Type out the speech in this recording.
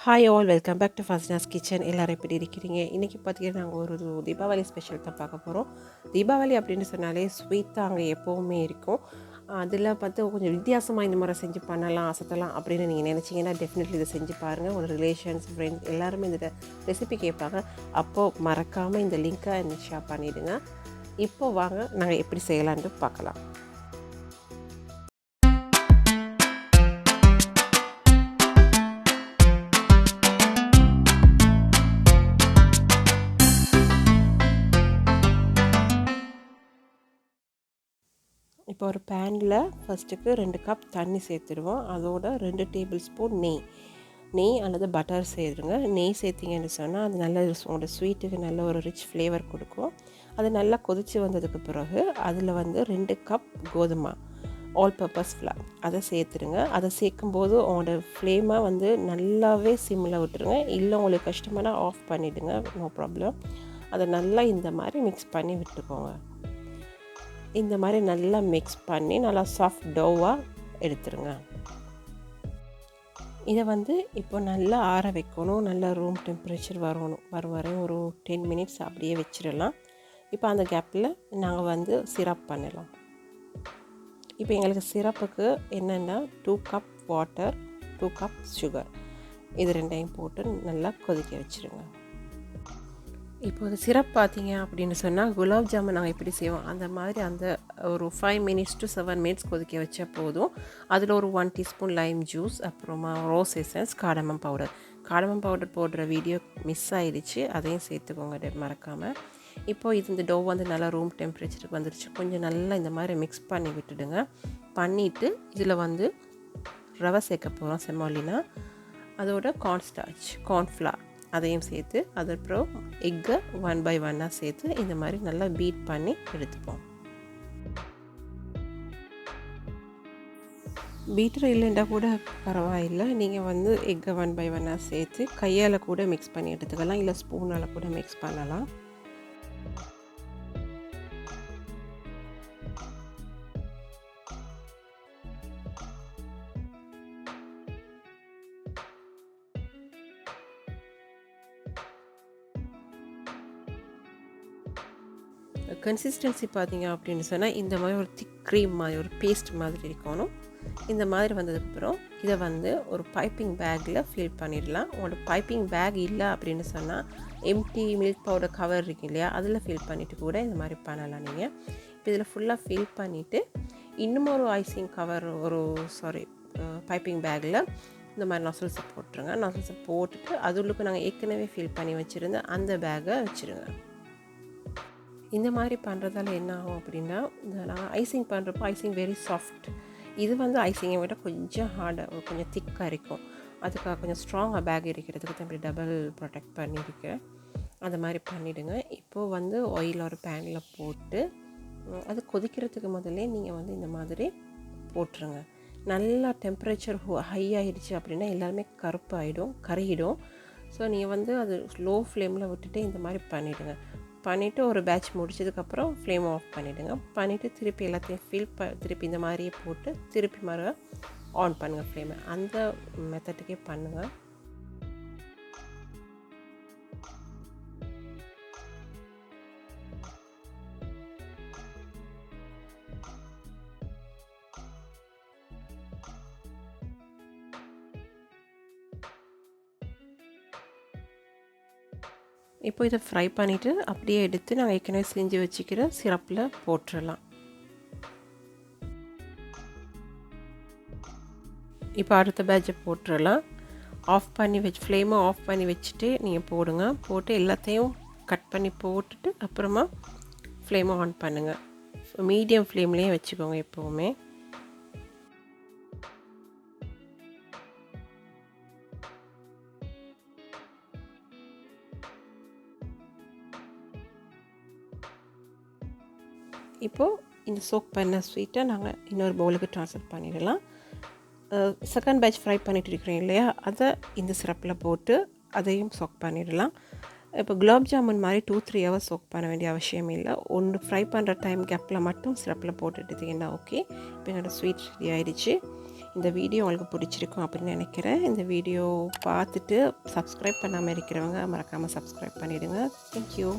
Hi all, welcome back to Fasna's kitchen. எல்லோரும் எப்படி இருக்கிறீங்க? இன்றைக்கி பார்த்தீங்கன்னா நாங்கள் ஒரு தீபாவளி ஸ்பெஷல் தான் பார்க்க போகிறோம். தீபாவளி அப்படின்னு சொன்னாலே ஸ்வீட் தான் அங்கே எப்போவுமே இருக்கும். அதில் பார்த்து கொஞ்சம் வித்தியாசமாக இந்த மாதிரி செஞ்சு பண்ணலாம், அசத்தலாம் அப்படின்னு நீங்கள் நினச்சிங்கன்னா டெஃபினெட்லி இதை செஞ்சு பாருங்கள். உங்களோட ரிலேஷன்ஸ், ஃப்ரெண்ட்ஸ் எல்லாருமே இந்த ரெசிபி கேட்பாங்க. அப்போது மறக்காமல் இந்த லிங்க்கை ஷேர் பண்ணிவிடுங்க. இப்போது வாங்க நாங்கள் எப்படி செய்யலான்ட்டு பார்க்கலாம். இப்போ ஒரு பேனில் ஃபஸ்ட்டுக்கு 2 கப் தண்ணி சேர்த்துடுவோம். அதோட 2 டேபிள் ஸ்பூன் நெய் அல்லது பட்டர் சேர்த்துருங்க. நெய் சேர்த்திங்கன்னு சொன்னால் அது நல்ல உங்களோட ஸ்வீட்டுக்கு நல்ல ஒரு ரிச் ஃப்ளேவர் கொடுக்கும். அது நல்லா கொதித்து வந்ததுக்கு பிறகு அதில் 2 கப் கோதுமை ஆல் பர்பஸ் ஃப்ளார் அதை சேர்த்துருங்க. அதை சேர்க்கும்போது உங்களோட ஃப்ளேமை நல்லாவே சிம்மில் விட்டுருங்க. இல்லை உங்களுக்கு கஷ்டமான ஆஃப் பண்ணிவிடுங்க, நோ ப்ராப்ளம். அதை நல்லா இந்த மாதிரி மிக்ஸ் பண்ணி விட்டுக்கோங்க. இந்த மாதிரி நல்லா மிக்ஸ் பண்ணி நல்லா சாஃப்ட் டோவாக எடுத்துருங்க. இதை இப்போ நல்லா ஆற வைக்கணும். நல்லா ரூம் டெம்பரேச்சர் வர வரை ஒரு 10 மினிட்ஸ் அப்படியே வச்சிடலாம். இப்போ அந்த கேப்பில் நாங்கள் சிரப் பண்ணலாம். இப்போ எங்களுக்கு சிரப்புக்கு என்னென்னா 2 கப் வாட்டர், 2 கப் சுகர், இது ரெண்டையும் போட்டு நல்லா கொதிக்க வச்சுருங்க. இப்போ அது சிரப் பார்த்தீங்க அப்படின்னு சொன்னால் குலாப் ஜாமுன் நாங்கள் எப்படி செய்வோம் அந்த மாதிரி ஒரு 5 மினிட்ஸ் to 7 மினிட்ஸ் கொதிக்க வச்சா போதும். அதில் ஒரு 1 டீஸ்பூன் லைம் ஜூஸ், அப்புறமா ரோஸ் எசன்ஸ், காடமம் பவுடர் போடுற வீடியோ மிஸ் ஆகிடுச்சு, அதையும் சேர்த்துக்கோங்க மறக்காமல். இப்போது இந்த டோ நல்லா ரூம் டெம்பரேச்சருக்கு வந்துடுச்சு. கொஞ்சம் நல்லா இந்த மாதிரி மிக்ஸ் பண்ணி விட்டுடுங்க. பண்ணிவிட்டு இதில் ரவை சேர்க்க போகிறோம், செமாலினா. அதோட கார்ன்ஃப்ளவர் அதையும் சேர்த்து, அதுக்கப்புறம் எக்கை 1 by 1 சேர்த்து இந்த மாதிரி நல்லா பீட் பண்ணி எடுத்துப்போம். பீட்டர் இல்லைன்னா கூட பரவாயில்லை, நீங்கள் எக்கை 1 by 1 சேர்த்து கையால் கூட மிக்ஸ் பண்ணி எடுத்துக்கலாம், இல்லை ஸ்பூனால் கூட மிக்ஸ் பண்ணலாம். கன்சிஸ்டன்சி பார்த்தீங்க அப்படின்னு சொன்னால் இந்த மாதிரி ஒரு திக் க்ரீம் மாதிரி, ஒரு பேஸ்ட் மாதிரி இருக்கணும். இந்த மாதிரி வந்ததுக்கப்புறம் இதை ஒரு பைப்பிங் பேக்கில் ஃபில் பண்ணிடலாம். உங்களோட பைப்பிங் பேக் இல்லை அப்படின்னு சொன்னால் எம்டி மில்க் பவுடர் கவர் இருக்கு இல்லையா, அதில் ஃபில் பண்ணிவிட்டு கூட இந்த மாதிரி பண்ணலாம் நீங்கள். இப்போ இதில் ஃபுல்லாக ஃபில் பண்ணிவிட்டு இன்னும் ஒரு ஐசிங் கவர், பைப்பிங் பேக்கில் இந்த மாதிரி நொசல்ஸை போட்டுருங்க. நொசல்ஸை போட்டுட்டு அதுளுக்கு நாங்கள் ஏற்கனவே ஃபில் பண்ணி வச்சுருந்த அந்த பேக்கை வச்சுருங்க. இந்த மாதிரி பண்ணுறதால என்ன ஆகும் அப்படின்னா, நாங்கள் ஐசிங் பண்ணுறப்போ ஐசிங் வெரி சாஃப்ட். இது ஐசிங்கை விட கொஞ்சம் ஹார்டாக, கொஞ்சம் திக்காக இருக்கும். அதுக்காக கொஞ்சம் ஸ்ட்ராங்காக பேக் இருக்கிறதுக்கு தான் இப்படி டபுள் ப்ரொடெக்ட் பண்ணியிருக்கேன். அந்த மாதிரி பண்ணிவிடுங்க. இப்போது ஆயில் ஒரு பேனில் போட்டு அது கொதிக்கிறதுக்கு முதல்ல நீங்கள் இந்த மாதிரி போட்டுருங்க. நல்லா டெம்பரேச்சர் ஹை ஆகிடுச்சு அப்படின்னா எல்லாருமே கருகிடும். ஸோ நீங்கள் அது லோ ஃப்ளேமில் விட்டுட்டு இந்த மாதிரி பண்ணிவிடுங்க. பண்ணிவிட்டு ஒரு பேட்ச் முடிச்சதுக்கப்புறம் ஃப்ளேம் ஆஃப் பண்ணிவிடுங்க. பண்ணிவிட்டு திருப்பி எல்லாத்தையும் திருப்பி இந்த மாதிரியே போட்டு திருப்பி ஆன் பண்ணுங்கள் ஃப்ளேமை. அந்த மெத்தட்டுக்கே பண்ணுங்கள். இப்போ இதை ஃப்ரை பண்ணிவிட்டு அப்படியே எடுத்து நாங்கள் ஏற்கனவே செஞ்சு வச்சுக்கிற சிரப்பில் போட்டுடலாம். இப்போ அடுத்த பேட்சை போட்டுடலாம். ஃப்ளேமை ஆஃப் பண்ணி வச்சுட்டு நீங்கள் போடுங்க. போட்டு எல்லாத்தையும் கட் பண்ணி போட்டுட்டு அப்புறமா ஃப்ளேமை ஆன் பண்ணுங்கள். மீடியம் ஃப்ளேம்லேயே வச்சுக்கோங்க எப்போவுமே. இப்போது இந்த சோக் பண்ண ஸ்வீட்டை நாங்கள் இன்னொரு பவுலுக்கு ட்ரான்ஸ்ஃபர் பண்ணிடலாம். செகண்ட் பேட்ச் ஃப்ரை பண்ணிட்டு இருக்கிறோம் இல்லையா, அதை இந்த சிரப்பில் போட்டு அதையும் சோக் பண்ணிடலாம். இப்போ குலாப் ஜாமுன் மாதிரி 2-3 ஹவர்ஸ் சோக் பண்ண வேண்டிய அவசியம் இல்லை. ஒன்று ஃப்ரை பண்ணுற டைம் கேப்பில் மட்டும் சிரப்பில் போட்டு எடுத்திங்கன்னா ஓகே. இப்போ என்னோடய ஸ்வீட் ரெடி ஆகிடுச்சு. இந்த வீடியோ உங்களுக்கு பிடிச்சிருக்கும் அப்படின்னு நினைக்கிறேன். இந்த வீடியோ பார்த்துட்டு சப்ஸ்கிரைப் பண்ணாமல் இருக்கிறவங்க மறக்காமல் சப்ஸ்கிரைப் பண்ணிவிடுங்க. தேங்க்யூ.